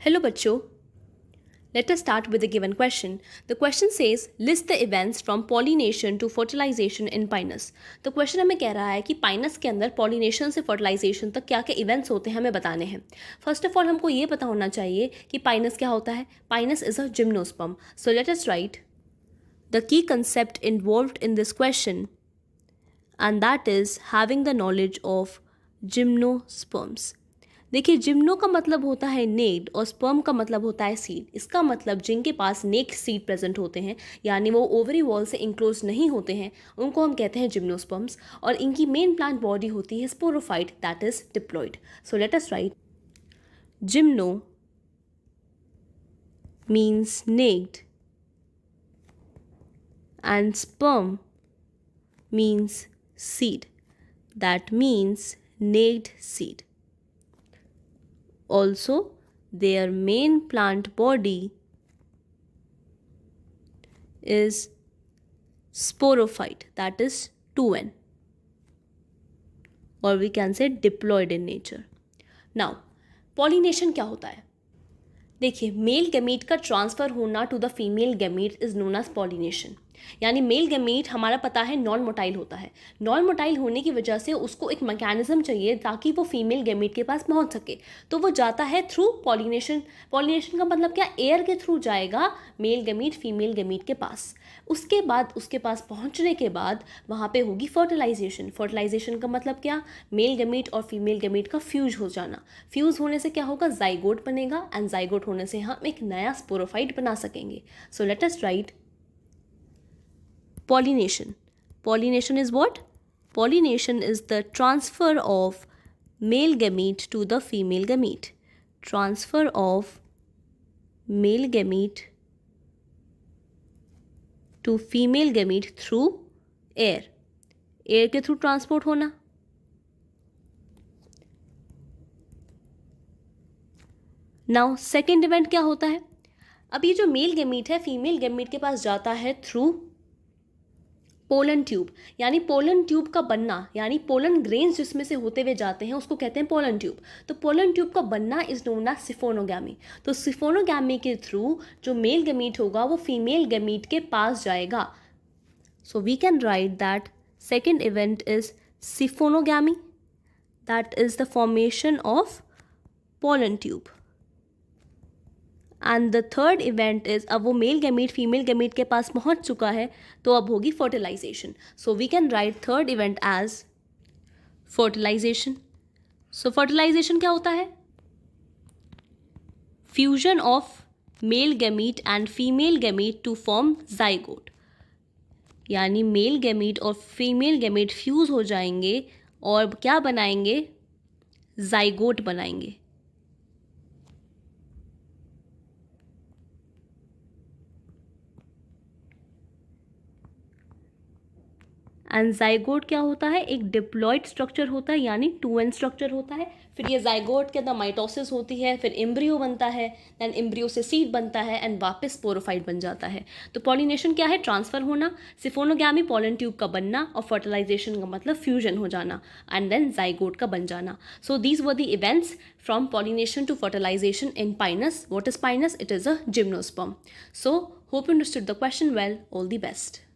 Hello बच्चों, let us start with the given question. The question says list the events from pollination to fertilization in Pinus. तो question हमें कह रहा है कि पाइनस के अंदर पॉलिनेशन से फर्टिलाइजेशन तक क्या क्या इवेंट्स होते हैं हमें बताने हैं. फर्स्ट ऑफ ऑल हमको ये पता होना चाहिए कि पाइनस क्या होता है. Pinus is a gymnosperm. So let us right the key concept involved in this question and that is having the knowledge of gymnosperms. देखिए जिम्नो का मतलब होता है नेक्ड और स्पर्म का मतलब होता है सीड. इसका मतलब जिनके पास नेक्ड सीड प्रेजेंट होते हैं यानी वो ओवरी वॉल से इंक्लोज नहीं होते हैं उनको हम कहते हैं जिम्नोस्पर्म्स. और इनकी मेन प्लांट बॉडी होती है sporophyte that is diploid. So let us write gymno means naked and sperm means seed. That means naked seed. Also, their main plant body is sporophyte, that is 2n, or we can say diploid in nature. Now, pollination क्या होता है? देखिए male gamete का transfer होना to the female gamete is known as pollination. यानी male gamete हमारा पता है नॉन मोटाइल होता है. नॉन मोटाइल होने की वजह से उसको एक मैकेनिज्म चाहिए ताकि वो फीमेल गैमीट के पास पहुंच सके. तो वो जाता है थ्रू पॉलिनेशन. पॉलिनेशन का मतलब क्या, एयर के थ्रू जाएगा मेल गैमीट फीमेल गैमीट के पास. उसके बाद उसके पास पहुंचने के बाद वहाँ पे होगी फर्टिलाइजेशन. फर्टिलाइजेशन का मतलब क्या, मेल गैमीट और फीमेल गैमीट का फ्यूज हो जाना. फ्यूज होने से क्या होगा, जाइगोट बनेगा एंड जाइगोट होने से हम एक नया स्पोरोफाइट बना सकेंगे. सो let us right pollination. Pollination is what? Pollination is the transfer of male gamete to the female gamete. Transfer of male gamete to female gamete through air. Air के through transport होना. Now second event क्या होता है. अब ये जो male gamete है female gamete के पास जाता है थ्रू पोलन ट्यूब. यानी पोलन ट्यूब का बनना यानी पोलन ग्रेन्स जिसमें से होते हुए जाते हैं उसको कहते हैं पोलन ट्यूब. तो पोलन ट्यूब का बनना इज नोन एज सिफोनोगैमी. तो सिफोनोगैमी के थ्रू जो मेल गैमीट होगा वो फीमेल गैमीट के पास जाएगा. So we can write that second event is siphonogamy. That is the formation of pollen tube. And the third event is, अब वो मेल गैमीट फीमेल गैमीट के पास पहुंच चुका है तो अब होगी fertilisation. So we can write third event as fertilisation. So fertilisation क्या होता है, fusion of male gamete and female gamete to form zygote. यानी मेल गैमीट और फीमेल गैमीट फ्यूज हो जाएंगे और क्या बनाएंगे, जाइगोट बनाएंगे. एंड जाइगोट क्या होता है, एक डिप्लॉयड स्ट्रक्चर होता है यानी 2n स्ट्रक्चर होता है. फिर ये जाइगोट के अंदर माइटोसिस होती है, फिर एम्ब्रियो बनता है, देन एम्ब्रियो से सीड बनता है एंड वापस स्पोरोफाइट बन जाता है. तो पॉलिनेशन क्या है, ट्रांसफर होना, सिफोनोगैमी पोलन ट्यूब का बनना और फर्टिलाइजेशन का मतलब फ्यूजन हो जाना एंड देन जाइगोट का बन जाना. So these were the events from pollination to fertilisation in Pinus. What is Pinus, it is a gymnosperm. So hope you understood the question well. All the best.